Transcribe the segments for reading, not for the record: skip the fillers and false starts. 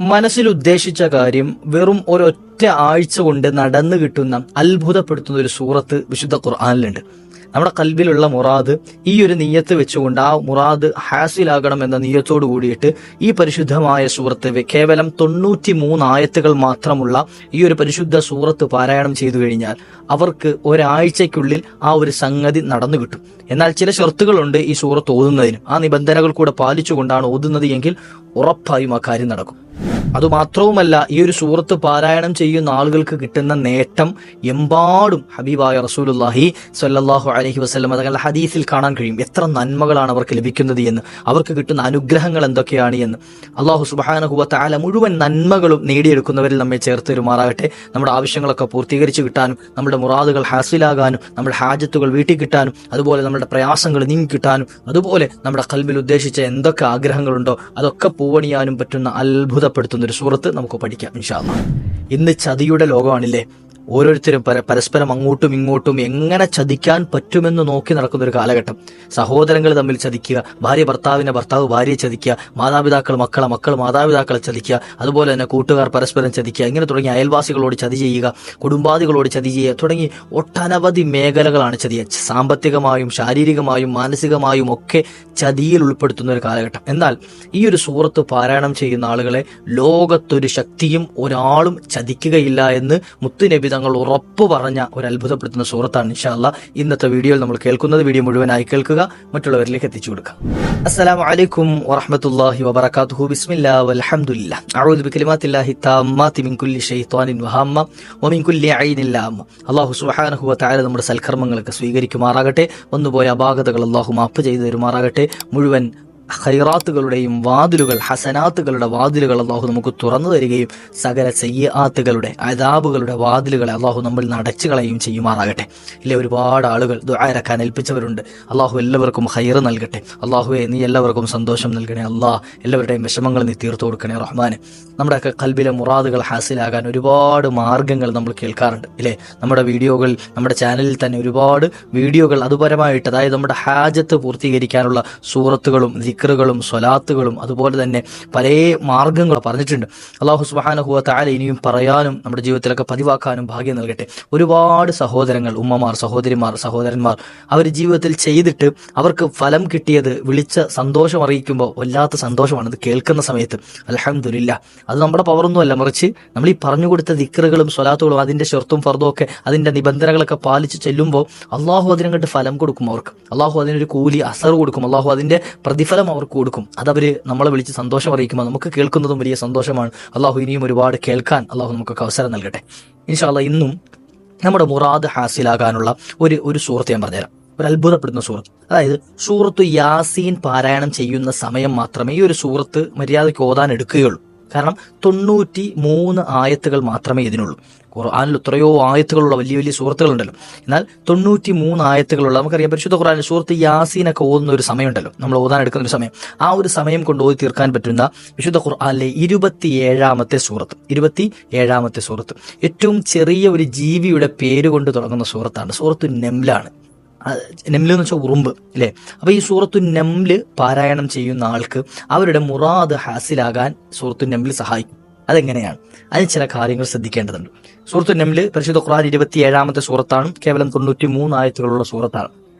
മനസ്സിൽ ഉദ്ദേശിച്ച കാര്യം വെറും ഒരൊറ്റ ആഴ്ച കൊണ്ട് നടന്നു കിട്ടുന്ന അത്ഭുതപ്പെടുത്തുന്ന ഒരു സൂറത്ത് വിശുദ്ധ ഖുർആനിലുണ്ട്. നമ്മുടെ കൽബിലുള്ള മുറാദ് ഈ ഒരു നിയ്യത്ത് വെച്ചുകൊണ്ട് ആ മുറാദ് ഹാസിലാകണം എന്ന നിയ്യത്തോട് കൂടിയിട്ട് ഈ പരിശുദ്ധമായ സൂറത്ത് കേവലം 93 ആയത്തുകൾ മാത്രമുള്ള ഈ ഒരു പരിശുദ്ധ സൂറത്ത് പാരായണം ചെയ്തു കഴിഞ്ഞാൽ അവർക്ക് ഒരാഴ്ചയ്ക്കുള്ളിൽ ആ ഒരു സംഗതി നടന്നു കിട്ടും. എന്നാൽ ചില ഷർത്തുകളുണ്ട് ഈ സൂറത്ത് ഓതുന്നതിന്. ആ നിബന്ധനകൾ കൂടെ പാലിച്ചുകൊണ്ടാണ് ഓതുന്നത് എങ്കിൽ ഉറപ്പായും ആ കാര്യം നടക്കും. അതുമാത്രവുമല്ല, ഈ ഒരു സൂറത്ത് പാരായണം ചെയ്യുന്ന ആളുകൾക്ക് കിട്ടുന്ന നേട്ടം എമ്പാടും ഹബീബായ റസൂലുള്ളാഹി സ്വല്ലല്ലാഹു അലൈഹി വസല്ലം തങ്ങളുടെ ഹദീസിൽ കാണാൻ കഴിയും. എത്ര നന്മകളാണ് അവർക്ക് ലഭിക്കുന്നത് എന്ന്, അവർക്ക് കിട്ടുന്ന അനുഗ്രഹങ്ങൾ എന്തൊക്കെയാണ് എന്ന്. അല്ലാഹു സുബ്ഹാനഹു വ തആല മുഴുവൻ നന്മകളും നേടിയെടുക്കുന്നവരിൽ നമ്മെ ചേർത്ത് തരുമാറാകട്ടെ. നമ്മുടെ ആവശ്യങ്ങളൊക്കെ പൂർത്തീകരിച്ചു കിട്ടാനും, നമ്മുടെ മുറാദുകൾ ഹാസിലാകാനും, നമ്മുടെ ഹാജത്തുകൾ വീട്ടിൽ കിട്ടാനും, അതുപോലെ നമ്മുടെ പ്രയാസങ്ങൾ നീങ്ങി കിട്ടാനും, അതുപോലെ നമ്മുടെ ഖൽബിൽ ഉദ്ദേശിച്ച എന്തൊക്കെ ആഗ്രഹങ്ങളുണ്ടോ അതൊക്കെ പൂവണിയാനും പറ്റുന്ന അത്ഭുതപ്പെടുത്തുന്ന ഒരു സൂറത്ത് നമുക്ക് പഠിക്കാം ഇൻഷാ അല്ലാഹ്. ഇന്ന് ചതിയുടെ ലോകമാണില്ലേ? ഓരോരുത്തരും പരസ്പരം അങ്ങോട്ടും ഇങ്ങോട്ടും എങ്ങനെ ചതിക്കാൻ പറ്റുമെന്ന് നോക്കി നടക്കുന്ന ഒരു കാലഘട്ടം. സഹോദരങ്ങൾ തമ്മിൽ ചതിക്കുക, ഭാര്യ ഭർത്താവ് ഭാര്യയെ ചതിക്കുക, മാതാപിതാക്കൾ മക്കൾ മാതാപിതാക്കളെ ചതിക്കുക, അതുപോലെ തന്നെ കൂട്ടുകാർ പരസ്പരം ചതിക്കുക, ഇങ്ങനെ തുടങ്ങി അയൽവാസികളോട് ചതി ചെയ്യുക, കുടുംബാദികളോട് ചതി ചെയ്യുക, തുടങ്ങി ഒട്ടനവധി മേഖലകളാണ് ചതി. സാമ്പത്തികമായും ശാരീരികമായും മാനസികമായും ഒക്കെ ചതിയിൽ ഉൾപ്പെടുത്തുന്ന ഒരു കാലഘട്ടം. എന്നാൽ ഈ ഒരു സൂറത്ത് പാരായണം ചെയ്യുന്ന ആളുകളെ ലോകത്തൊരു ശക്തിയും ഒരാളും ചതിക്കുകയില്ല എന്ന് മുത്തുനബി തങ്ങൾ ഉറപ്പു പറഞ്ഞ ഒരു അത്ഭുതപ്പെടുത്തുന്ന സൂറത്താണ് ഇൻഷാ അല്ലാഹ് ഇന്നത്തെ വീഡിയോയിൽ നമ്മൾ കേൾക്കുന്നത്. വീഡിയോ മുഴുവനായി കേൾക്കുക, മറ്റുള്ളവരിലേക്ക് എത്തിച്ചു കൊടുക്കുക. അസ്സലാമു അലൈക്കും വറഹ്മത്തുള്ളാഹി വബറകാതുഹു. ബിസ്മില്ലാഹി വൽഹംദുലില്ലാഹ്. അഊദു ബികലിമാത്തില്ലാഹി തമ്മാത്തി മിൻ കുല്ലി ശൈത്വാനിൻ വഹമ്മ വമിൻ കുല്ലി ഐനിൻ ലാമ്മ. അല്ലാഹു സുബ്ഹാനഹു വ തആല നമ്മുടെ സൽക്കർമ്മങ്ങളൊക്കെ സ്വീകരിക്കുമാറാകട്ടെ. വന്നുപോയ അപാകതകൾ അല്ലാഹു മാഫ് ചെയ്തു തരുമാറാകട്ടെ. മുഴുവൻ ഖൈറാത്തുകളുടെയും വാതിലുകൾ, ഹസനാത്തുകളുടെ വാതിലുകൾ അല്ലാഹു നമുക്ക് തുറന്നു തരികയും സകല സയ്യിആത്തുകളുടെ അദാബുകളുടെ വാതിലുകളെ അല്ലാഹു നമ്മൾ അടച്ചു കളയുകയും ചെയ്യുമാറാകട്ടെ. ഇല്ലേ, ഒരുപാട് ആളുകൾ ദുആ ഇറക്കാൻ ഏൽപ്പിച്ചവരുണ്ട്. അല്ലാഹു എല്ലാവർക്കും ഖൈർ നൽകട്ടെ. അല്ലാഹുവേ, നീ എല്ലാവർക്കും സന്തോഷം നൽകണേ. അല്ലാഹ് എല്ലാവരുടെയും വിഷമങ്ങൾ നീ തീർത്തു കൊടുക്കണേ റഹ്മാനെ. നമ്മുടെയൊക്കെ ഖൽബിലെ മുറാദുകൾ ഹാസിലാകാൻ ഒരുപാട് മാർഗങ്ങൾ നമ്മൾ കേൾക്കാറുണ്ട്. ഇല്ലേ, നമ്മുടെ വീഡിയോകൾ, നമ്മുടെ ചാനലിൽ തന്നെ ഒരുപാട് വീഡിയോകൾ അതുപരമായിട്ട്, അതായത് നമ്മുടെ ഹാജത്ത് പൂർത്തീകരിക്കാനുള്ള സൂറത്തുകളും ദിക്റുകളും സ്വലാത്തുകളും അതുപോലെ തന്നെ പല മാർഗങ്ങൾ പറഞ്ഞിട്ടുണ്ട്. അല്ലാഹു സുബ്ഹാനഹു വ തആല ഇനിയും പറയാനും നമ്മുടെ ജീവിതത്തിലൊക്കെ പതിവാക്കാനും ഭാഗ്യം നൽകട്ടെ. ഒരുപാട് സഹോദരങ്ങൾ, ഉമ്മമാർ, സഹോദരന്മാർ അവർ ജീവിതത്തിൽ ചെയ്തിട്ട് അവർക്ക് ഫലം കിട്ടിയത് വിളിച്ച സന്തോഷം അറിയിക്കുമ്പോൾ വല്ലാത്ത സന്തോഷമാണ് ഇത് കേൾക്കുന്ന സമയത്ത്. അൽഹംദുലില്ലാഹ്. അത് നമ്മുടെ പവറൊന്നുമല്ല, മറിച്ച് നമ്മൾ ഈ പറഞ്ഞു കൊടുത്ത ദിക്റുകളും സ്വലാത്തുകളും അതിന്റെ ഷർത്തും ഫർദും ഒക്കെ അതിന്റെ നിബന്ധനകളൊക്കെ പാലിച്ച് ചെല്ലുമ്പോൾ അല്ലാഹു അതിനങ്ങോട്ട് ഫലം കൊടുക്കും. അവർക്ക് അല്ലാഹു അതിനൊരു കൂലി അസർ കൊടുക്കും. അല്ലാഹു അതിന്റെ പ്രതിഫലം അവർക്ക് കൊടുക്കും. അതവര് നമ്മളെ വിളിച്ച് സന്തോഷം അറിയിക്കുമ്പോൾ നമുക്ക് കേൾക്കുന്നതും വലിയ സന്തോഷമാണ്. അല്ലാഹു ഇനിയും ഒരുപാട് കേൾക്കാൻ അല്ലാഹു നമുക്കൊക്കെ അവസരം നൽകട്ടെ ഇൻഷാ അല്ലാഹ്. ഇന്നും നമ്മുടെ മുറാദ് ഹാസിലാകാനുള്ള ഒരു സൂറത്ത് ഞാൻ പറഞ്ഞുതരാം. ഒരു അത്ഭുതപ്പെടുന്ന സൂറത്ത്. അതായത് സൂറത്ത് യാസീൻ പാരായണം ചെയ്യുന്ന സമയം മാത്രമേ ഈ ഒരു സൂറത്ത് മര്യാദയ്ക്ക് ഓതാൻ എടുക്കുകയുള്ളൂ. കാരണം 93 ആയത്തുകൾ മാത്രമേ ഇതിനുള്ളൂ. ഖുർആനിൽ എത്രയോ ആയത്തുകളുള്ള വലിയ വലിയ സൂറത്തുകളുണ്ടല്ലോ. എന്നാൽ 93 ആയത്തുകളുള്ള, നമുക്കറിയാം പരിശുദ്ധ ഖുർആനിൽ സൂറത്ത് യാസീനൊക്കെ ഓതുന്ന ഒരു സമയമുണ്ടല്ലോ, നമ്മൾ ഓതാൻ എടുക്കുന്ന ഒരു സമയം. ആ ഒരു സമയം കൊണ്ട് ഓതി തീർക്കാൻ പറ്റുന്ന വിശുദ്ധ ഖുർആനിലെ 27ാമത്തെ സൂറത്ത്, ഏറ്റവും ചെറിയ ഒരു ജീവിയുടെ പേര് കൊണ്ട് തുടങ്ങുന്ന സൂറത്താണ്. സൂറത്തു നംലാണ്. നംല് എന്ന് വെച്ചാൽ ഉറുമ്പ്, അല്ലേ? അപ്പൊ ഈ സൂറത്തു നംല് പാരായണം ചെയ്യുന്ന ആൾക്ക് അവരുടെ മുറാദ് ഹാസിലാകാൻ സൂറത്തു നംല് സഹായിക്കും. അതെങ്ങനെയാണ്? അതിന് ചില കാര്യങ്ങൾ ശ്രദ്ധിക്കേണ്ടതുണ്ട്. സൂറത്തു നംല് പരിശുദ്ധ ഖുർആൻ 27ാമത്തെ സൂറത്താണ്. കേവലം 93 ആയത്തുകളുള്ള സൂറത്താണ്.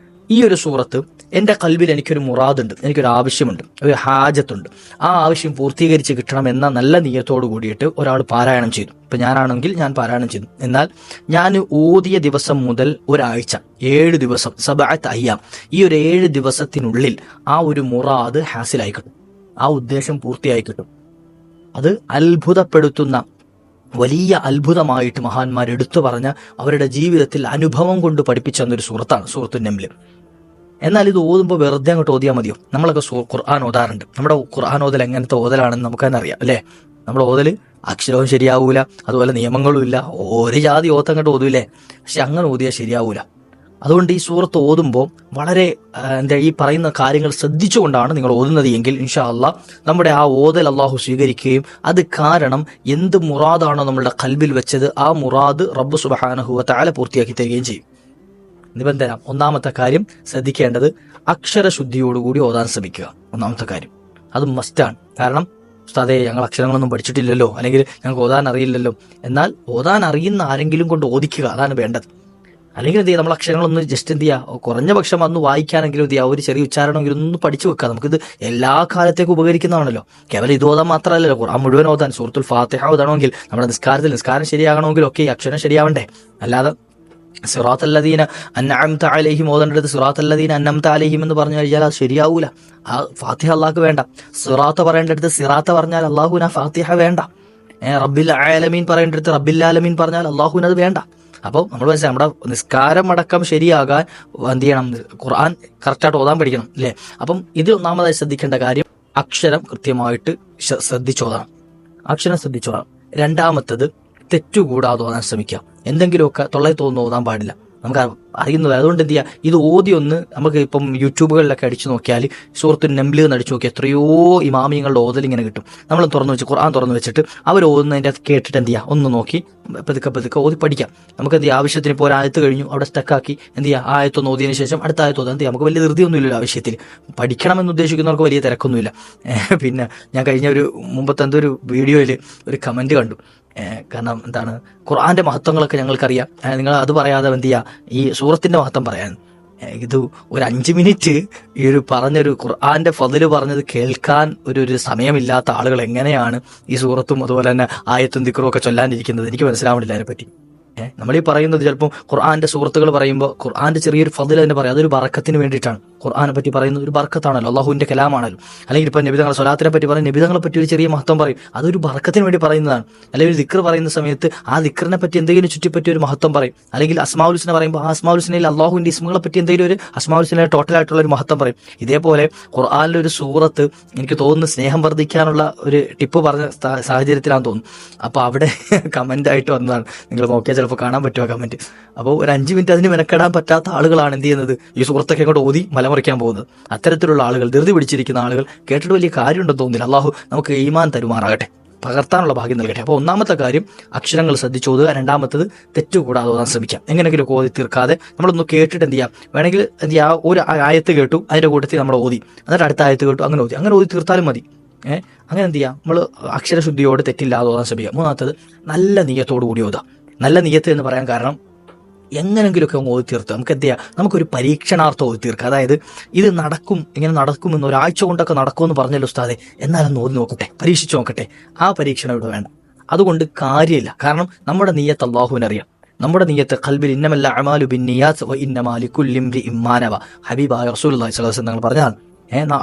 ഈ ഒരു സൂറത്ത് എൻ്റെ കൽബിൽ എനിക്കൊരു മുറാദുണ്ട്, എനിക്കൊരു ആവശ്യമുണ്ട്, ഒരു ഹാജത്തുണ്ട്. ആ ആവശ്യം പൂർത്തീകരിച്ച് കിട്ടണം എന്ന നല്ല നിയത്തോട് കൂടിയിട്ട് ഒരാൾ പാരായണം ചെയ്തു. ഇപ്പൊ ഞാനാണെങ്കിൽ ഞാൻ പാരായണം ചെയ്തു. എന്നാൽ ഞാൻ ഓതിയ ദിവസം മുതൽ ഒരാഴ്ച, 7 ദിവസം, സബഅത്ത് അയ്യാം, ഈ ഒരു 7 ദിവസത്തിനുള്ളിൽ ആ ഒരു മുറാദ് ഹാസിലായി കിട്ടും, ആ ഉദ്ദേശം പൂർത്തിയായി കിട്ടും. അത് അത്ഭുതപ്പെടുത്തുന്ന വലിയ അത്ഭുതമായിട്ട് മഹാന്മാർ എടുത്തു പറഞ്ഞ അവരുടെ ജീവിതത്തിൽ അനുഭവം കൊണ്ട് പഠിപ്പിച്ച ഒരു സൂറത്താണ് സൂറത്തു നംല്. എന്നാൽ ഇത് ഓതുമ്പോൾ വെറുതെ അങ്ങോട്ട് ഓതിയാൽ മതിയോ? നമ്മളൊക്കെ ഖുർആൻ ഓതാറുണ്ട്. നമ്മുടെ ഖുർആൻ ഓതൽ എങ്ങനത്തെ ഓതലാണെന്ന് നമുക്ക് തന്നെ അറിയാം, അല്ലേ? നമ്മുടെ ഓതൽ അക്ഷരവും ശരിയാവൂല, അതുപോലെ നിയമങ്ങളും ഇല്ല, ഒരു ജാതി ഓത്തങ്ങോട്ട് ഓതൂലേ. പക്ഷെ അങ്ങനെ ഓതിയാൽ ശരിയാവൂല. അതുകൊണ്ട് ഈ സൂറത്ത് ഓതുമ്പോൾ വളരെ ഈ പറയുന്ന കാര്യങ്ങൾ ശ്രദ്ധിച്ചുകൊണ്ടാണ് നിങ്ങൾ ഓതുന്നത് എങ്കിൽ ഇൻഷാ അല്ലാഹ് നമ്മുടെ ആ ഓതൽ അല്ലാഹു സ്വീകരിക്കുകയും അത് കാരണം എന്ത് മുറാദാണോ നമ്മളുടെ ഖൽബിൽ വെച്ചത് ആ മുറാദ് റബ്ബ് സുബ്ഹാനഹു വ തആല പൂർത്തിയാക്കി തരികയും ചെയ്യും. നിബന്ധന, ഒന്നാമത്തെ കാര്യം ശ്രദ്ധിക്കേണ്ടത് അക്ഷരശുദ്ധിയോടുകൂടി ഓതാൻ ശ്രമിക്കുക. ഒന്നാമത്തെ കാര്യം അത് മസ്റ്റാണ്. കാരണം ഉസ്താദേ ഞങ്ങൾ അക്ഷരങ്ങളൊന്നും പഠിച്ചിട്ടില്ലല്ലോ, അല്ലെങ്കിൽ ഞങ്ങൾക്ക് ഓതാൻ അറിയില്ലല്ലോ. എന്നാൽ ഓതാൻ അറിയുന്ന ആരെങ്കിലും കൊണ്ട് ഓദിക്കുക, അതാണ് വേണ്ടത്. അല്ലെങ്കിൽ എന്ത് ചെയ്യുക, നമ്മൾ അക്ഷരങ്ങളൊന്ന് ജസ്റ്റ് എന്ത് ചെയ്യുക, കുറഞ്ഞ പക്ഷം അന്ന് വായിക്കാനെങ്കിലും എന്ത് ചെയ്യുക, ഒരു ചെറിയ ഉച്ചാരണമെങ്കിലും ഒന്ന് പഠിച്ചു വെക്കുക. നമുക്കിത് എല്ലാ കാലത്തേക്കും ഉപകരിക്കുന്നതാണല്ലോ. കേവലം ഇത് ഓതാൻ മാത്രമല്ലല്ലോ, ഖുർആൻ മുഴുവൻ ഓതാൻ, സൂറത്തുൽ ഫാത്തിഹ ഓതണമെങ്കിൽ, നമ്മുടെ നിസ്കാരം ശരിയാകണമെങ്കിൽ ഒക്കെ ഈ അക്ഷരം ശരിയാവണ്ടേ. അല്ലാതെ സിറാത്തല്ലദീന അൻഅംത അലൈഹിം ഓതേണ്ടത് സിറാത്തല്ലദീന അൻഅംത അലൈഹിം എന്ന് പറഞ്ഞു കഴിഞ്ഞാൽ അത് ശരിയാവൂല. ആ ഫാത്തിഹ അള്ളാഹ്ക്ക് വേണ്ട. സിറാത്ത പറയേണ്ടടുത്ത് സിറാത്ത പറഞ്ഞാൽ അള്ളാഹുവിന് ആ ഫാത്തിഹ വേണ്ട. റബ്ബിൽ ആലമീൻ പറയേണ്ടടുത്ത് റബ്ബിൽ ആലമീൻ പറഞ്ഞാൽ അള്ളാഹുവിന് അത് വേണ്ട. അപ്പോൾ നമ്മൾ മനസ്സിലായി, നമ്മുടെ നിസ്കാരം അടക്കം ശരിയാകാൻ എന്ത് ചെയ്യണം, ഖുർആൻ കറക്റ്റായിട്ട് ഓതാൻ പഠിക്കണം അല്ലേ. അപ്പം ഇത് ഒന്നാമതായി ശ്രദ്ധിക്കേണ്ട കാര്യം, അക്ഷരം കൃത്യമായിട്ട് ശ്രദ്ധിച്ചോതാം. അക്ഷരം ശ്രദ്ധിച്ചോതാം. രണ്ടാമത്തത്, തെറ്റുകൂടാതെ ഓതാൻ ശ്രമിക്കാം. എന്തെങ്കിലുമൊക്കെ തൊള്ളയിൽ തോന്നുന്നു ഓതാൻ പാടില്ല, നമുക്ക് അറിയുന്നത്. അതുകൊണ്ട് എന്ത് ചെയ്യുക, ഇത് ഓതി ഒന്ന് നമുക്ക് ഇപ്പം യൂട്യൂബുകളിലൊക്കെ അടിച്ചു നോക്കിയാൽ സൂറത്തുൻ നംൽ എന്ന് അടിച്ചു നോക്കി എത്രയോ ഇമാമിയങ്ങളുടെ ഓതലിങ്ങനെ കിട്ടും. നമ്മൾ തുറന്നു വെച്ച് ഖുർആൻ തുറന്നു വെച്ചിട്ട് അവർ ഓതുന്നതിൻ്റെ അത് കേട്ടിട്ട് എന്ത് ചെയ്യുക, ഒന്ന് നോക്കി പതുക്കെ ഓതി പഠിക്കാം. നമുക്ക് എന്ത് ചെയ്യുക, ആവശ്യത്തിന് ഇപ്പോൾ ഒരു ആയത്ത് കഴിഞ്ഞു അവിടെ സ്റ്റക്കാക്കി എന്ത് ചെയ്യുക, ആ ആയത്തൊന്ന് ഓതിയതിനു ശേഷം അടുത്ത ആയത്ത് ഓതാൻ എന്ത് ചെയ്യുക. നമുക്ക് വലിയ ധൃതിയൊന്നുമില്ലല്ലോ ആവശ്യത്തിൽ. പഠിക്കണമെന്ന് ഉദ്ദേശിക്കുന്നവർക്ക് വലിയ തിരക്കൊന്നുമില്ല. പിന്നെ ഞാൻ കഴിഞ്ഞ മുമ്പത്തെ എന്തോ ഒരു വീഡിയോയിൽ ഒരു കമൻറ്റ് കണ്ടു. കാരണം എന്താണ്, ഖുർആന്റെ മഹത്വങ്ങളൊക്കെ ഞങ്ങൾക്കറിയാം, നിങ്ങൾ അത് പറയാതെ എന്ത് ചെയ്യുക, ഈ സൂറത്തിന്റെ മഹത്വം പറയാൻ. ഇത് ഒരു 5 മിനിറ്റ് ഈ പറഞ്ഞൊരു ഖുർആന്റെ ഫضല് പറഞ്ഞത് കേൾക്കാൻ ഒരു സമയമില്ലാത്ത ആളുകൾ എങ്ങനെയാണ് ഈ സൂറത്തും അതുപോലെ തന്നെ ആയത്തും ദിക്റും ഒക്കെ ചൊല്ലാനിരിക്കുന്നത്, എനിക്ക് മനസ്സിലാവണില്ല അതിനെപ്പറ്റി. നമ്മളീ പറയുന്നത് ചിലപ്പോൾ ഖുർആന്റെ സൂറത്തുകൾ പറയുമ്പോൾ ഖുർആന്റെ ചെറിയൊരു ഫضല് തന്നെ പറയാം, അതൊരു ബറക്കത്തിന് വേണ്ടിയിട്ടാണ്. ഖുർആനെ പറ്റി പറയുന്നത് ഒരു ബറക്കത്താണല്ലോ, അള്ളാഹുവിന്റെ കലാമാണല്ലോ. അല്ലെങ്കിൽ ഇപ്പം നബിതങ്ങളെ സ്വലാത്തിനെ പറ്റി പറയും, നബിതങ്ങളെ പറ്റി ഒരു ചെറിയ മഹത്വം പറയും, അതൊരു ബറക്കത്തിന് വേണ്ടി പറയുന്നതാണ്. അല്ലെങ്കിൽ ഒരു ദിക്ർ പറയുന്ന സമയത്ത് ആ ദിക്റിനെ പറ്റി എന്തെങ്കിലും ചുറ്റിപ്പറ്റി ഒരു മഹത്വം പറയും. അല്ലെങ്കിൽ അസ്മാഉൽ ഹുസ്ന പറയുമ്പോൾ ആ അസ്മാഉൽ ഹുസ്നയിൽ അള്ളാഹുവിന്റെ ഇസ്മുകളെ പറ്റി എന്തെങ്കിലും ഒരു അസ്മാഉൽ ഹുസ്നയിലെ ടോട്ടലായിട്ടുള്ള ഒരു മഹത്വം പറയും. ഇതേപോലെ ഖുർആനിലെ ഒരു സൂറത്ത് എനിക്ക് തോന്നുന്നു സ്നേഹം വർദ്ധിക്കാനുള്ള ഒരു ടിപ്പ് പറഞ്ഞ സാഹചര്യത്തിലാണെന്ന് തോന്നുന്നു. അപ്പോൾ അവിടെ കമന്റ് ആയിട്ട് വന്നതാണ്, നിങ്ങൾ നോക്കിയാൽ ചിലപ്പോൾ കാണാൻ പറ്റുമോ കമന്റ്. അപ്പോൾ ഒരു 5 മിനിറ്റ് അതിന് മെനക്കെടാൻ പറ്റാത്ത ആളുകളാണ് എന്ത് ചെയ്യുന്നത്, ഈ സുഹൃത്തൊക്കെ അങ്ങോട്ട് ഓതി മലമറിക്കാൻ പോകുന്നത്. അത്തരത്തിലുള്ള ആളുകൾ, ധൃതി പിടിച്ചിരിക്കുന്ന ആളുകൾ കേട്ടിട്ട് വലിയ കാര്യമുണ്ടെന്ന് തോന്നുന്നില്ല. അള്ളാഹു നമുക്ക് ഈമാൻ തരുമാറാകട്ടെ, പകർത്താനുള്ള ഭാഗ്യം നൽകട്ടെ. അപ്പോൾ ഒന്നാമത്തെ കാര്യം അക്ഷരങ്ങൾ ശ്രദ്ധിച്ചോതുക. രണ്ടാമത്തത് തെറ്റുകൂടാതെ ഓതാൻ ശ്രമിക്കാം. എങ്ങനെയെങ്കിലും ഓതി തീർക്കാതെ നമ്മളൊന്ന് കേട്ടിട്ട് എന്ത് ചെയ്യാം, വേണമെങ്കിൽ എന്ത് ചെയ്യാം, ഒരു ആയത്ത് കേട്ടു അതിൻ്റെ കൂട്ടത്തിൽ നമ്മൾ ഓതി, എന്നിട്ട് അടുത്ത ആയത്ത് കേട്ടു, അങ്ങനെ ഓതി തീർത്താലും മതി. അങ്ങനെ എന്ത് ചെയ്യാം, നമ്മൾ അക്ഷരശുദ്ധിയോട് തെറ്റില്ലാതെ ഓതാൻ ശ്രമിക്കാം. മൂന്നാമത്തത് നല്ല നിയ്യത്തോടു കൂടി ഓതാം. നല്ല നിയ്യത്ത് എന്ന് പറയാൻ കാരണം എങ്ങനെങ്കിലുമൊക്കെ ഓതി തീർത്ത് നമുക്ക് എന്ത് ചെയ്യാം, നമുക്കൊരു പരീക്ഷണാർത്ഥം ഓതി തീർക്കുക. അതായത് ഇത് ഇങ്ങനെ നടക്കുമെന്ന് ഒരാഴ്ച കൊണ്ടൊക്കെ നടക്കുമെന്ന് പറഞ്ഞല്ലോ ഉസ്താദെ, എന്നാലും ഓതി നോക്കട്ടെ, പരീക്ഷിച്ചു നോക്കട്ടെ. ആ പരീക്ഷണം ഇവിടെ വേണ്ട, അതുകൊണ്ട് കാര്യമില്ല. കാരണം നമ്മുടെ നിയ്യത്ത് അള്ളാഹുവിനറിയാം. നമ്മുടെ നിയ്യത്ത് ഖൽബിൽ ഇന്നമൽ അഅ്മാലു ബിന്നിയാത്ത് വ ഇന്നമാ ലികുല്ലി ഇംറിഇൻ മാ നവ, ഹബീബായ റസൂലുള്ളാഹി സ്വല്ലല്ലാഹു അലൈഹി വസല്ലം പറഞ്ഞതാണ്.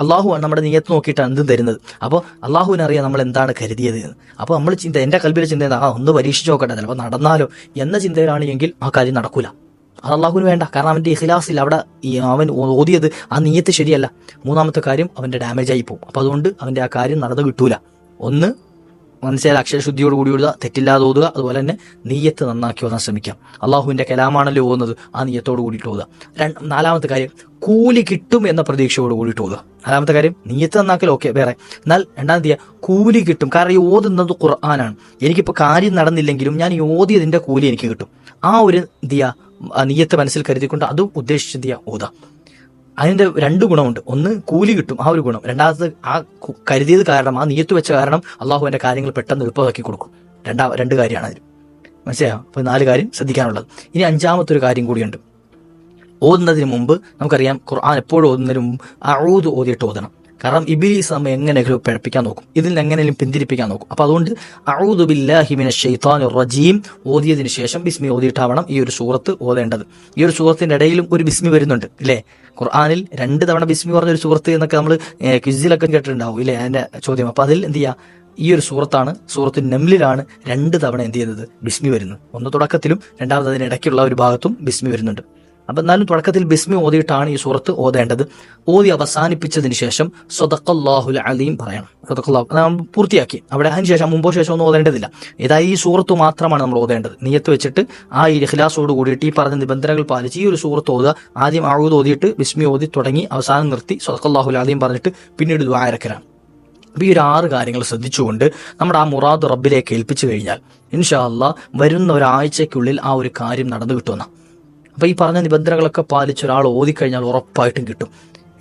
അള്ളാഹു നമ്മുടെ നിയ്യത്ത് നോക്കിയിട്ടാണ് എന്തും തരുന്നത്. അപ്പോൾ അള്ളാഹുവിനറിയാം നമ്മൾ എന്താണ് കരുതിയത് എന്ന്. അപ്പോൾ നമ്മൾ എൻ്റെ കൽബിലെ ചിന്ത ഒന്ന് പരീക്ഷിച്ച് നോക്കട്ടെ, ചിലപ്പോൾ നടന്നാലോ എന്ന ചിന്തയിലാണ് എങ്കിൽ ആ കാര്യം നടക്കൂല. അത് അള്ളാഹുവിന് വേണ്ട. കാരണം അവൻ്റെ ഇഖ്ലാസിൽ അവിടെ അവൻ ഓതിയത് ആ നിയ്യത്ത് ശരിയല്ല. മൂന്നാമത്തെ കാര്യം അവൻ്റെ ഡാമേജ് ആയി പോകും. അപ്പോൾ അതുകൊണ്ട് അവൻ്റെ ആ കാര്യം നടന്നു കിട്ടൂല. ഒന്ന് മനസ്സിലായാൽ അക്ഷരശുദ്ധിയോട് കൂടി ഓതുക, തെറ്റില്ലാതെ ഓതുക, അതുപോലെ തന്നെ നീയത്ത് നന്നാക്കി ഓതാൻ ശ്രമിക്കാം. അള്ളാഹുവിന്റെ കലാമാണല്ലോ ഓതുന്നത്, ആ നീയത്തോട് കൂടിയിട്ട് ഓതുക. നാലാമത്തെ കാര്യം കൂലി കിട്ടും എന്ന പ്രതീക്ഷയോട് കൂടിയിട്ട് ഓതുക. നാലാമത്തെ കാര്യം നീയത്ത് നന്നാക്കൽ ഓക്കെ വേറെ, എന്നാൽ രണ്ടാമത്തെ കൂലി കിട്ടും. കാരണം ഈ ഓതുന്നത് ഖുർആനാണ്. എനിക്കിപ്പോൾ കാര്യം നടന്നില്ലെങ്കിലും ഞാൻ ഈ ഓതിയതിന്റെ കൂലി എനിക്ക് കിട്ടും. ആ ഒരു നീയത്ത് മനസ്സിൽ കരുതിക്കൊണ്ട് അതും ഉദ്ദേശിച്ച് ഓതുക. അതിന്റെ 2 ഗുണമുണ്ട്. ഒന്ന് കൂലി കിട്ടും, ആ ഒരു ഗുണം. രണ്ടാമത് ആ കരുതിയത് കാരണം, ആ നിയത്ത് വെച്ച കാരണം അള്ളാഹു എൻ്റെ കാര്യങ്ങൾ പെട്ടെന്ന് എളുപ്പമാക്കി കൊടുക്കും. 2 കാര്യമാണ് അതിൽ. മനസ്സിലായോ? അപ്പോൾ 4 കാര്യം ശ്രദ്ധിക്കാനുള്ളത്. ഇനി 5-മത്തെ ഒരു കാര്യം കൂടിയുണ്ട്. ഓതുന്നതിന് മുമ്പ് നമുക്കറിയാം, ഖുർആൻ എപ്പോഴും ഓതുന്നതിന് മുമ്പ് അഊദ് ഓതിയിട്ട് ഓതണം. കാരണം ഇബ്ലീസ് നമ്മെ എങ്ങനെയെങ്കിലും പിഴപ്പിക്കാൻ നോക്കും, ഇതിൽ നിന്ന് എങ്ങനെയും പിന്തിരിപ്പിക്കാൻ നോക്കും. അപ്പോൾ അതുകൊണ്ട് അഊദു ബില്ലാഹി മിനശ് ശൈത്താനിർ റജീം ഓതിയതിനു ശേഷം ബിസ്മി ഓതിയിട്ടാവണം ഈ ഒരു സൂറത്ത് ഓതേണ്ടത്. ഈ ഒരു സൂറത്തിന്റെ ഇടയിലും ഒരു ബിസ്മി വരുന്നുണ്ട് ഇല്ലേ? ഖുർആനിൽ 2 തവണ ബിസ്മി പറഞ്ഞൊരു സൂറത്ത് എന്നൊക്കെ നമ്മൾ ക്വിസിലൊക്കെ കേട്ടിട്ടുണ്ടാവും ഇല്ലേ, അതിന്റെ ചോദ്യം. അപ്പോൾ അതിൽ എന്ത് ചെയ്യുക, ഈ ഒരു സൂറത്താണ്, സൂറത്ത് നംലിലാണ് 2 തവണ എന്ത് ചെയ്യുന്നത്, ബിസ്മി വരുന്നത്. ഒന്ന് തുടക്കത്തിലും രണ്ടാമത് അതിനിടയ്ക്കുള്ള ഒരു ഭാഗത്തും ബിസ്മി വരുന്നുണ്ട്. അപ്പം എന്നാലും തുടക്കത്തിൽ ബിസ്മി ഓതിയിട്ടാണ് ഈ സൂറത്ത് ഓതേണ്ടത്. ഓതി അവസാനിപ്പിച്ചതിന് ശേഷം സ്വദഖല്ലാഹുൽ അലീം പറയണം. സ്വദഖല്ലാഹു പൂർത്തിയാക്കി അവിടെ അതിനുശേഷം മുമ്പോ ശേഷം ഒന്നും ഓതേണ്ടതില്ല. ഇതായി ഈ സൂറത്ത് മാത്രമാണ് നമ്മൾ ഓതേണ്ടത്. നിയത്ത് വെച്ചിട്ട് ആ ഇഖ്ലാസോട് കൂടിയിട്ട് ഈ പറഞ്ഞ നിബന്ധനകൾ പാലിച്ച് ഈ ഒരു സൂറത്ത് ഓതുക. ആദ്യം അഊദ് ഓതിയിട്ട് ബിസ്മി ഓതി തുടങ്ങി അവസാനം നിർത്തി സ്വദഖല്ലാഹുൽ അലീം പറഞ്ഞിട്ട് പിന്നീട് ദുആ ഇറക്കലാണ്. അപ്പോൾ ഈ ഒരു 6 കാര്യങ്ങൾ ശ്രദ്ധിച്ചുകൊണ്ട് നമ്മുടെ ആ മുറാദ് റബ്ബിലേക്ക് ഏൽപ്പിച്ചു കഴിഞ്ഞാൽ ഇൻഷാ അല്ലാഹ് വരുന്ന ഒരാഴ്ചയ്ക്കുള്ളിൽ ആ ഒരു കാര്യം നടന്നു കിട്ടുമെന്ന. അപ്പോൾ ഈ പറഞ്ഞ നിബന്ധനകളൊക്കെ പാലിച്ച് ഒരാൾ ഓതിക്കഴിഞ്ഞാൽ ഉറപ്പായിട്ടും കിട്ടും.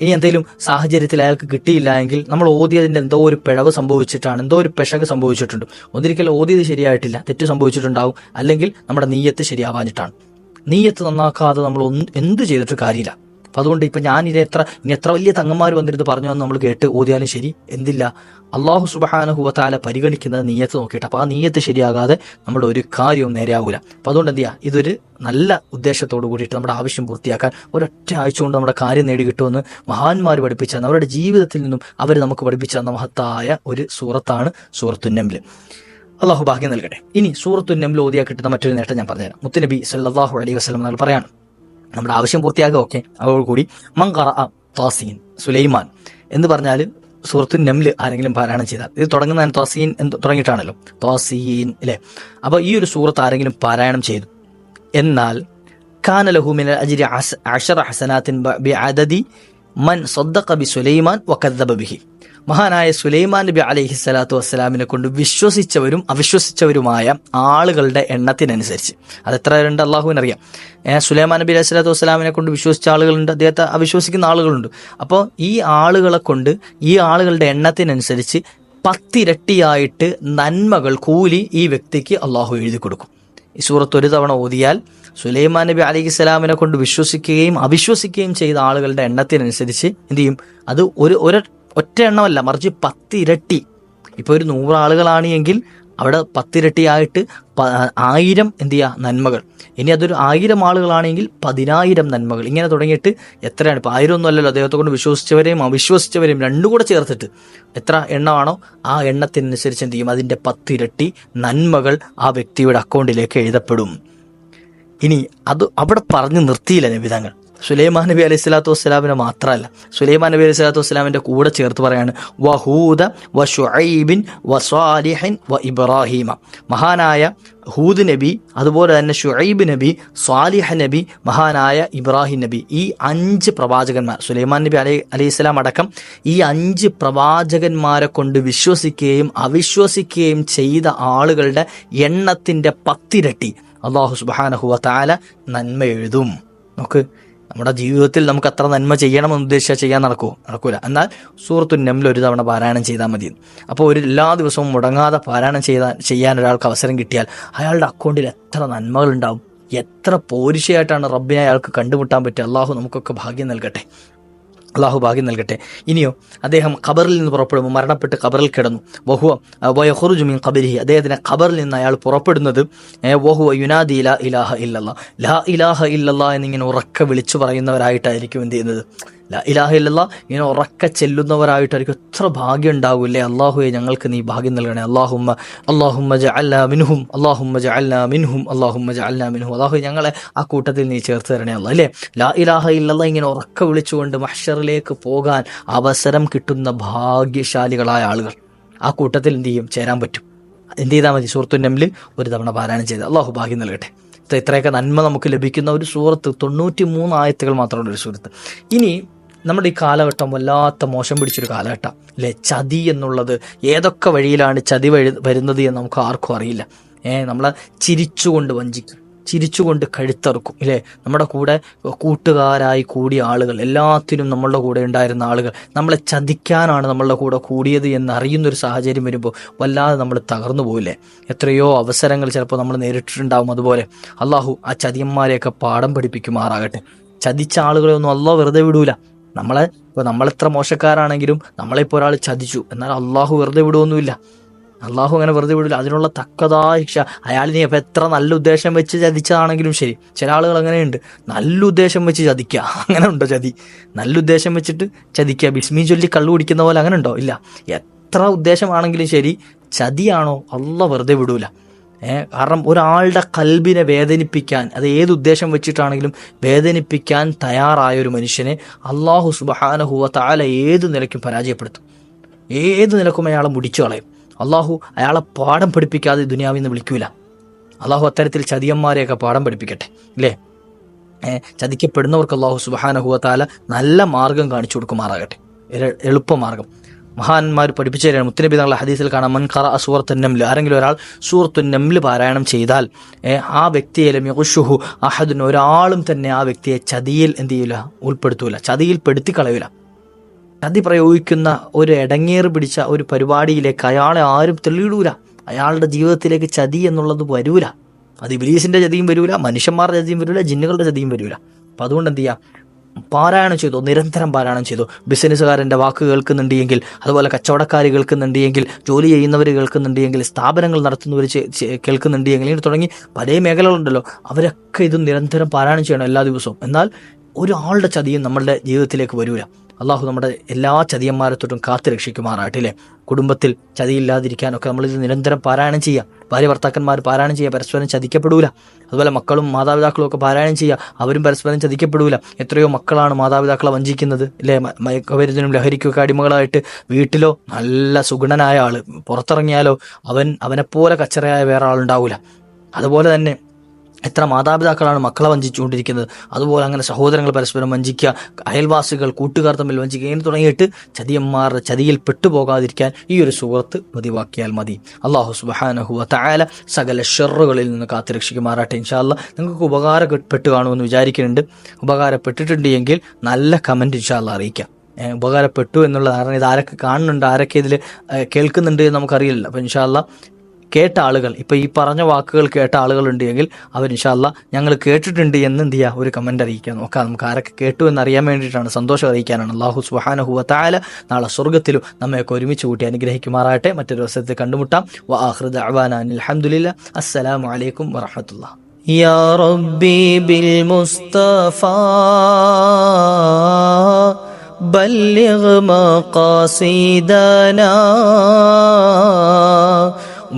ഇനി എന്തെങ്കിലും സാഹചര്യത്തിൽ അയാൾക്ക് കിട്ടിയില്ല എങ്കിൽ നമ്മൾ ഓതിയതിൻ്റെ എന്തോ ഒരു പിഴവ് സംഭവിച്ചിട്ടാണ്, എന്തോ ഒരു പിശക് സംഭവിച്ചിട്ടുണ്ട്. ഒന്നിരിക്കൽ ഓതിയത് ശരിയായിട്ടില്ല, തെറ്റ് സംഭവിച്ചിട്ടുണ്ടാവും, അല്ലെങ്കിൽ നമ്മുടെ നീയത്ത് ശരിയാവാഞ്ഞിട്ടാണ്. നീയത്ത് നന്നാക്കാതെ നമ്മൾ എന്ത് ചെയ്തിട്ട് കാര്യമില്ല. അപ്പം അതുകൊണ്ട് ഇപ്പം ഇനി എത്ര വലിയ തങ്ങന്മാർ വന്നിരുന്ന് പറഞ്ഞു എന്ന് നമ്മൾ കേട്ട് ഓതിയാലും ശരി, എന്തില്ല, അള്ളാഹു സുബ്ഹാനഹു വ തആല പരിഗണിക്കുന്നത് നീയത്ത് നോക്കിയിട്ട്. അപ്പോൾ ആ നീയത്ത് ശരിയാകാതെ നമ്മുടെ ഒരു കാര്യവും നേരെയാവില്ല. അപ്പോൾ അതുകൊണ്ട് എന്ത് ചെയ്യുക, ഇതൊരു നല്ല ഉദ്ദേശത്തോട് കൂടിയിട്ട് നമ്മുടെ ആവശ്യം പൂർത്തിയാക്കാൻ ഒരൊറ്റ ആഴ്ച കൊണ്ട് നമ്മുടെ കാര്യം നേടി കിട്ടുമെന്ന് മഹാന്മാർ പഠിപ്പിച്ച, അവരുടെ ജീവിതത്തിൽ നിന്നും അവർ നമുക്ക് പഠിപ്പിച്ച മഹത്തായ ഒരു സൂറത്താണ് സൂറത്തുൻ നംൽ. അള്ളാഹു ഭാഗ്യം നൽകട്ടെ. ഇനി സൂറത്തുൻ നംൽ ഓതിയാൽ കിട്ടുന്ന മറ്റൊരു നേട്ടം ഞാൻ പറഞ്ഞുതരാം. മുത്തുനബി സല്ലല്ലാഹു അലൈഹി വസല്ലം നമ്മൾ പറയാണ്, നമ്മുടെ ആവശ്യം പൂർത്തിയാകുക. ഓക്കെ, അതോടുകൂടി മൻ ഖറഅ ത്വാസീൻ സുലൈമാൻ എന്ന് പറഞ്ഞാൽ സൂറത്തുൻ നംൽ ആരെങ്കിലും പാരായണം ചെയ്താൽ, ഇത് തുടങ്ങുന്ന ത്വാസീൻ എന്ന് തുടങ്ങിയിട്ടാണല്ലോ, ത്വാസീൻ അല്ലേ. അപ്പോൾ ഈ ഒരു സൂറത്ത് ആരെങ്കിലും പാരായണം ചെയ്തു എന്നാൽ കാന ലഹു മിനൽ അജ്രി 10 ഹസനാത്തിൻ ബിഅദദി മൻ സദ്ദഖ ബി സുലൈമാൻ വകദ്ദബ ബിഹി. മഹാനായ സുലൈമാൻ നബി അലൈഹി സ്വലാത്തു വസ്സലാമിനെ കൊണ്ട് വിശ്വസിച്ചവരും അവിശ്വസിച്ചവരുമായ ആളുകളുടെ എണ്ണത്തിനനുസരിച്ച്, അത് എത്ര പേരുണ്ട് അള്ളാഹുവിനറിയാം. സുലൈമാൻ നബി അലൈഹി സ്വലാത്തു വസ്സലാമിനെ കൊണ്ട് വിശ്വസിച്ച ആളുകളുണ്ട്, അദ്ദേഹത്തെ അവിശ്വസിക്കുന്ന ആളുകളുണ്ട്. അപ്പോൾ ഈ ആളുകളെ കൊണ്ട് ഈ ആളുകളുടെ എണ്ണത്തിനനുസരിച്ച് 10 ഇരട്ടിയായിട്ട് നന്മകൾ, കൂലി ഈ വ്യക്തിക്ക് അള്ളാഹു എഴുതി കൊടുക്കും. ഈ സൂറത്ത് ഒരു തവണ ഓതിയാൽ സുലൈമാൻ നബി അലൈഹി സ്വലാമിനെ കൊണ്ട് വിശ്വസിക്കുകയും അവിശ്വസിക്കുകയും ചെയ്ത ആളുകളുടെ എണ്ണത്തിനനുസരിച്ച് എന്ത് ചെയ്യും, അത് ഒറ്റ എണ്ണമല്ല, മറിച്ച് 10 ഇരട്ടി. ഇപ്പോൾ ഒരു 100 ആളുകളാണ് എങ്കിൽ അവിടെ 10 ഇരട്ടിയായിട്ട് 1000 എന്ത് ചെയ്യുക നന്മകൾ. ഇനി അതൊരു 1000 ആളുകളാണെങ്കിൽ 10,000 നന്മകൾ. ഇങ്ങനെ തുടങ്ങിയിട്ട് എത്രയാണ്, ഇപ്പോൾ 1000 ഒന്നും അല്ലല്ലോ, അദ്ദേഹത്തെ കൊണ്ട് വിശ്വസിച്ചവരെയും അവിശ്വസിച്ചവരെയും രണ്ടും കൂടെ ചേർത്തിട്ട് എത്ര എണ്ണമാണോ ആ എണ്ണത്തിനനുസരിച്ച് എന്ത് ചെയ്യും, അതിൻ്റെ 10 ഇരട്ടി നന്മകൾ ആ വ്യക്തിയുടെ അക്കൗണ്ടിലേക്ക് എഴുതപ്പെടും. ഇനി അത് അവിടെ പറഞ്ഞു നിർത്തിയില്ല നബിതങ്ങൾ. സുലൈമാൻ നബി അലൈഹി സ്വലാത്തു വസ്സലാമിനെ മാത്രമല്ല, സുലൈമാൻ നബി അലൈഹി സ്വലാത്തു വസ്സലാമിൻ്റെ കൂടെ ചേർത്ത് പറയാണ് വഹൂദ വ ശുഐബിൻ വ സ്വാലിഹിൻ വ ഇബ്രാഹിമ. മഹാനായ ഹൂദ് നബി, അതുപോലെ തന്നെ ശുഐബ് നബി, സ്വാലിഹ് നബി, മഹാനായ ഇബ്രാഹിം നബി, ഈ 5 പ്രവാചകന്മാർ, സുലൈമാൻ നബി അലൈഹി സ്വലാം അടക്കം ഈ 5 പ്രവാചകന്മാരെ കൊണ്ട് വിശ്വസിക്കുകയും അവിശ്വസിക്കുകയും ചെയ്ത ആളുകളുടെ എണ്ണത്തിൻ്റെ 10 ഇരട്ടി അല്ലാഹു സുബ്ഹാനഹു വ തആല നന്മ എഴുതും. നമുക്ക് നമ്മുടെ ജീവിതത്തിൽ നമുക്ക് അത്ര നന്മ ചെയ്യണമെന്ന് ഉദ്ദേശിച്ചാൽ ചെയ്യാൻ നടക്കൂല. എന്നാൽ സൂറത്തുൻ നംൽ ഒരു തവണ പാരായണം ചെയ്താൽ മതി. അപ്പോൾ എല്ലാ ദിവസവും മുടങ്ങാതെ പാരായണം ചെയ്യാൻ ഒരാൾക്ക് അവസരം കിട്ടിയാൽ അയാളുടെ അക്കൗണ്ടിൽ എത്ര നന്മകൾ ഉണ്ടാവും, എത്ര പോരിശയായിട്ടാണ് റബ്ബിനെ അയാൾക്ക് കണ്ടുമുട്ടാൻ പറ്റുക. അള്ളാഹു നമുക്കൊക്കെ ഭാഗ്യം നൽകട്ടെ, അള്ളാഹു ഭാഗ്യം നൽകട്ടെ. ഇനിയോ അദ്ദേഹം ഖബറിൽ നിന്ന് പുറപ്പെടുമ്പോൾ, മരണപ്പെട്ട് ഖബറിൽ കിടന്നു, വഹുവ മിൻ ഖബരിഹി, അദ്ദേഹത്തിന് ഖബറിൽ നിന്ന് അയാൾ പുറപ്പെടുന്നത് വഹുവ യുനാദി ലാ ഇലാഹ ഇല്ലല്ലാഹ്, ലാ ഇലാഹ ഇല്ലല്ലാഹ് എന്നിങ്ങനെ ഉറക്കെ വിളിച്ചു പറയുന്നവരായിട്ടായിരിക്കും എന്ത് ചെയ്യുന്നത്, ലാ ഇലാഹ ഇല്ലല്ലാഹ് ഇങ്ങനെ ഉറക്കെ ചെല്ലുന്നവരായിട്ടായിരിക്കും. എത്ര ഭാഗ്യം ഉണ്ടാവില്ലേ. അള്ളാഹുവെ ഞങ്ങൾക്ക് നീ ഭാഗ്യം നൽകണേ. അല്ലാഹുമ്മ ജഅൽനാ മിൻഹും, അല്ലാഹുമ്മ ജഅൽനാ മിൻഹും, അല്ലാഹുമ്മ ജഅൽനാ മിൻഹും. അല്ലാഹു ഞങ്ങളെ ആ കൂട്ടത്തിൽ നീ ചേർത്ത് തരണേ അല്ലാഹ്, അല്ലേ. ലാ ഇലാഹ ഇല്ലല്ലാഹ് ഇങ്ങനെ ഉറക്കെ വിളിച്ചുകൊണ്ട് മഹ്ശറിലേക്ക് പോകാൻ അവസരം കിട്ടുന്ന ഭാഗ്യശാലികളായ ആളുകൾ ആ കൂട്ടത്തിൽ എന്ത് ചെയ്യും, ചേരാൻ പറ്റും. എന്ത് ചെയ്താൽ മതി, സൂറത്തുൻ നംൽ ഒരു തവണ പാരായണം ചെയ്ത്. അള്ളാഹു ഭാഗ്യം നൽകട്ടെ. ഇത്രയൊക്കെ നന്മ നമുക്ക് ലഭിക്കുന്ന ഒരു സൂറത്ത്, 93 ആയത്തുകൾ മാത്രമുള്ള ഒരു സൂറത്ത്. ഇനി നമ്മുടെ ഈ കാലഘട്ടം വല്ലാത്ത മോശം പിടിച്ചൊരു കാലഘട്ടം അല്ലേ. ചതി എന്നുള്ളത്, ഏതൊക്കെ വഴിയിലാണ് ചതി വരുന്നത് എന്ന് നമുക്ക് ആർക്കും അറിയില്ല. നമ്മളെ ചിരിച്ചുകൊണ്ട് വഞ്ചിക്കും, ചിരിച്ചുകൊണ്ട് കഴുത്തറുക്കും, ഇല്ലേ. നമ്മുടെ കൂടെ കൂട്ടുകാരായി കൂടിയ ആളുകൾ, എല്ലാത്തിനും നമ്മളുടെ കൂടെ ഉണ്ടായിരുന്ന ആളുകൾ നമ്മളെ ചതിക്കാനാണ് നമ്മളുടെ കൂടെ കൂടിയത് എന്ന് അറിയുന്നൊരു സാഹചര്യം വരുമ്പോൾ വല്ലാതെ നമ്മൾ തകർന്നു പോയില്ലേ. എത്രയോ അവസരങ്ങൾ ചിലപ്പോൾ നമ്മൾ നേരിട്ടിട്ടുണ്ടാവും. അതുപോലെ അള്ളാഹു ആ ചതിയന്മാരെയൊക്കെ പാഠം പഠിപ്പിക്കുമാറാകട്ടെ. ചതിച്ച ആളുകളെ ഒന്നും അള്ളാഹു വെറുതെ വിടൂല. നമ്മളെത്ര മോശക്കാരാണെങ്കിലും നമ്മളെപ്പോൾ ഒരാൾ ചതിച്ചു, എന്നാൽ അള്ളാഹു വെറുതെ വിടുവൊന്നുമില്ല. അള്ളാഹു അങ്ങനെ വെറുതെ വിടില്ല. അതിനുള്ള തക്കതായ ശിക്ഷ. അയാളിനെ ഇപ്പം എത്ര നല്ല ഉദ്ദേശം വെച്ച് ചതിച്ചതാണെങ്കിലും ശരി, ചില ആളുകൾ അങ്ങനെയുണ്ട്, നല്ല ഉദ്ദേശം വെച്ച് ചതിക്കുക. അങ്ങനെ ഉണ്ടോ ചതി? നല്ല ഉദ്ദേശം വെച്ചിട്ട് ചതിക്കുക, ബിസ്മി ചൊല്ലി കള്ളു കുടിക്കുന്ന പോലെ അങ്ങനെ ഉണ്ടോ? ഇല്ല. എത്ര ഉദ്ദേശമാണെങ്കിലും ശരി, ചതിയാണോ അള്ളാഹു വെറുതെ വിടൂല. കാരണം ഒരാളുടെ കൽബിനെ വേദനിപ്പിക്കാൻ, അത് ഏത് ഉദ്ദേശം വെച്ചിട്ടാണെങ്കിലും വേദനിപ്പിക്കാൻ തയ്യാറായ ഒരു മനുഷ്യനെ അള്ളാഹു സുബ്ഹാനഹു വ തആല ഏത് നിലയ്ക്കും പരാജയപ്പെടുത്തും, ഏത് നിലക്കും അയാളെ മുടിച്ചു കളയും. അള്ളാഹു അയാളെ പാഠം പഠിപ്പിക്കാതെ ദുനിയാവിൽ നിന്ന് വിളിക്കൂല. അള്ളാഹു അത്തരത്തിൽ ചതിയന്മാരെയൊക്കെ പാഠം പഠിപ്പിക്കട്ടെ, ഇല്ലേ. ചതിക്കപ്പെടുന്നവർക്ക് അള്ളാഹു സുബ്ഹാനഹു വ തആല നല്ല മാർഗം കാണിച്ചു കൊടുക്കുമാറാകട്ടെ, എളുപ്പമാർഗം. മഹാന്മാർ പഠിപ്പിച്ചു തരാണ്. മുത്തുനബി തങ്ങളുടെ ഹദീസിൽ കാണാം, മൻ ഖറഅ സൂറത്തുൻ നംൽ, ആരെങ്കിലും ഒരാൾ സൂറത്തുൻ നംൽ പാരായണം ചെയ്താൽ ആ വ്യക്തിയെ ലം യഗ്ശുഹു അഹദുൻ, ഒരാളും തന്നെ ആ വ്യക്തിയെ ചതിയിൽ എന്ത് ചെയ്യൂല, ഉൾപ്പെടുത്തൂല, ചതിയിൽ പെടുത്തി കളയൂല. ചതി പ്രയോഗിക്കുന്ന ഒരു ഇടങ്ങേറ് പിടിച്ച ഒരു പരിപാടിയിലേക്ക് അയാളെ ആരും തെളിയിടൂല. അയാളുടെ ജീവിതത്തിലേക്ക് ചതി എന്നുള്ളത് വരൂല. അത് ഇബ്ലീസിന്റെ ചതിയും വരൂല, മനുഷ്യന്മാരുടെ ചതിയും വരൂല, ജിന്നുകളുടെ ചതിയും വരൂല. അപ്പം അതുകൊണ്ട് എന്ത് ചെയ്യുക, പാരായണം ചെയ്തു, നിരന്തരം പാരായണം ചെയ്തു. ബിസിനസ്സുകാരൻ്റെ വാക്ക് കേൾക്കുന്നുണ്ടെങ്കിൽ, അതുപോലെ കച്ചവടക്കാർ കേൾക്കുന്നുണ്ടെങ്കിൽ, ജോലി ചെയ്യുന്നവർ കേൾക്കുന്നുണ്ടെങ്കിൽ, സ്ഥാപനങ്ങൾ നടത്തുന്നവർ കേൾക്കുന്നുണ്ടെങ്കിൽ, ഇങ്ങനെ തുടങ്ങി പല മേഖലകളുണ്ടല്ലോ, അവരൊക്കെ ഇത് നിരന്തരം പാരായണം ചെയ്യണം എല്ലാ ദിവസവും. എന്നാൽ ഒരാളുടെ ചതിയും നമ്മളുടെ ജീവിതത്തിലേക്ക് വരൂല. അള്ളാഹു നമ്മുടെ എല്ലാ ചതിയന്മാരെ തൊട്ടും കാത്തു രക്ഷിക്കുമാറാട്ടില്ലേ. കുടുംബത്തിൽ ചതിയില്ലാതിരിക്കാനൊക്കെ നമ്മളിത് നിരന്തരം പാരായണം ചെയ്യുക. ഭാര്യ ഭർത്താക്കന്മാർ പാരായണം ചെയ്യുക, പരസ്പരം ചതിക്കപ്പെടൂല. അതുപോലെ മക്കളും മാതാപിതാക്കളും ഒക്കെ പാരായണം ചെയ്യുക, അവരും പരസ്പരം ചതിക്കപ്പെടൂല. എത്രയോ മക്കളാണ് മാതാപിതാക്കളെ വഞ്ചിക്കുന്നത് അല്ലേ. മയക്കുമരുന്നിനും ലഹരിക്കൊക്കെ അടിമകളായിട്ട് വീട്ടിലോ നല്ല സുഗുണനായ ആൾ, പുറത്തിറങ്ങിയാലോ അവനെപ്പോലെ കച്ചറയായ വേറെ ആളുണ്ടാവില്ല. അതുപോലെ തന്നെ എത്ര മാതാപിതാക്കളാണ് മക്കളെ വഞ്ചിച്ചുകൊണ്ടിരിക്കുന്നത്. അതുപോലെ അങ്ങനെ സഹോദരങ്ങൾ പരസ്പരം വഞ്ചിക്കുക, അയൽവാസികൾ കൂട്ടുകാർ തമ്മിൽ വഞ്ചിക്കുക, ഇങ്ങനെ തുടങ്ങിയിട്ട് ചതിയന്മാരുടെ ചതിയിൽ പെട്ടുപോകാതിരിക്കാൻ ഈ ഒരു സൂറത്ത് പതിവാക്കിയാൽ മതി. അല്ലാഹു സുബ്ഹാനഹു വ തആല സകല ഷർറുകളിൽ നിന്ന് കാത്തുരക്ഷിക്കുമാറാട്ടെ. ഇൻഷാ അല്ലാഹ് നിങ്ങൾക്ക് ഉപകാരപ്പെട്ടു കാണുമെന്ന് വിചാരിക്കുന്നുണ്ട്. ഉപകാരപ്പെട്ടിട്ടുണ്ട് എങ്കിൽ നല്ല കമൻറ്റ് ഇൻഷാ അല്ലാഹ് അറിയിക്കാം. ഉപകാരപ്പെട്ടു എന്നുള്ള ധാരണ ഇത് ആരൊക്കെ കാണുന്നുണ്ട്, ആരൊക്കെ ഇതിൽ കേൾക്കുന്നുണ്ട് എന്ന് നമുക്കറിയില്ല. അപ്പോൾ ഇൻഷാ അല്ലാഹ് കേട്ട ആളുകൾ, ഇപ്പോൾ ഈ പറഞ്ഞ വാക്കുകൾ കേട്ട ആളുകളുണ്ട് എങ്കിൽ അവർ ഇൻഷാ അല്ലാഹ് ഞങ്ങൾ കേട്ടിട്ടുണ്ട് എന്ന് എന്ത് ചെയ്യുക, ഒരു കമൻ്റ് അറിയിക്കാൻ നോക്കാം. നമുക്ക് ആരൊക്കെ കേട്ടു എന്നറിയാൻ വേണ്ടിയിട്ടാണ്, സന്തോഷം അറിയിക്കാനാണ്. അല്ലാഹു സുബ്ഹാനഹു വ തആല നാളെ സ്വർഗ്ഗത്തിലും നമ്മയൊക്കെ ഒരുമിച്ച് കൂട്ടി അനുഗ്രഹിക്കുമാറാകട്ടെ. മറ്റൊരു ദിവസത്തിൽ കണ്ടുമുട്ടാം. വ ആഖിറു ദഅ്വാനാ അനിൽ ഹംദുലില്ലാഹ്. അസ്സലാമു അലൈക്കും വറഹ്മത്തുള്ളാഹി. യാ റബ്ബി ബിൽ മുസ്തഫാ ബല്ലിഗ് മഖാസിദനാ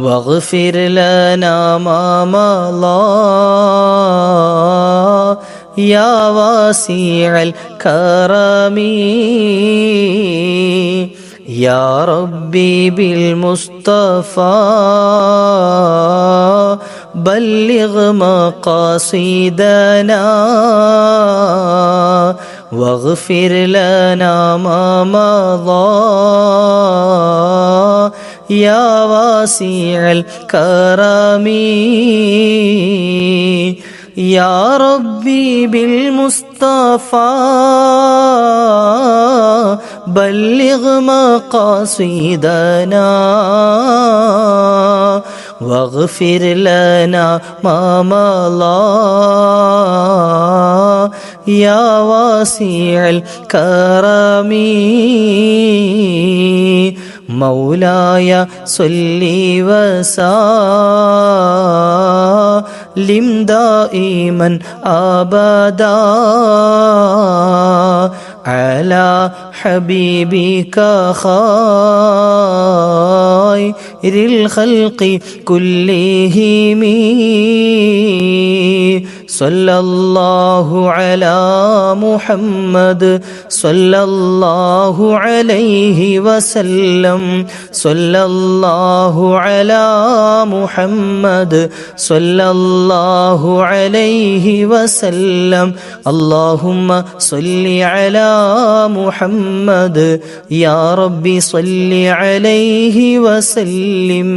واغفر لنا ما مضى يا واسع الكرم يا ربي بالمصطفى بلغ مقاصدنا واغفر لنا ما مضى يا واسع الكرم يا ربي بالمصطفى بلغ مقاصدنا واغفر لنا ما مضى يا واسع الكرم مولاي صل وسلم دائما أبدا على حبيبك خير الخلق كلهم صلى الله على محمد صلى الله عليه وسلم صلى الله على محمد صلى الله عليه وسلم اللهم صل على محمد يا ربي صل عليه وسلم.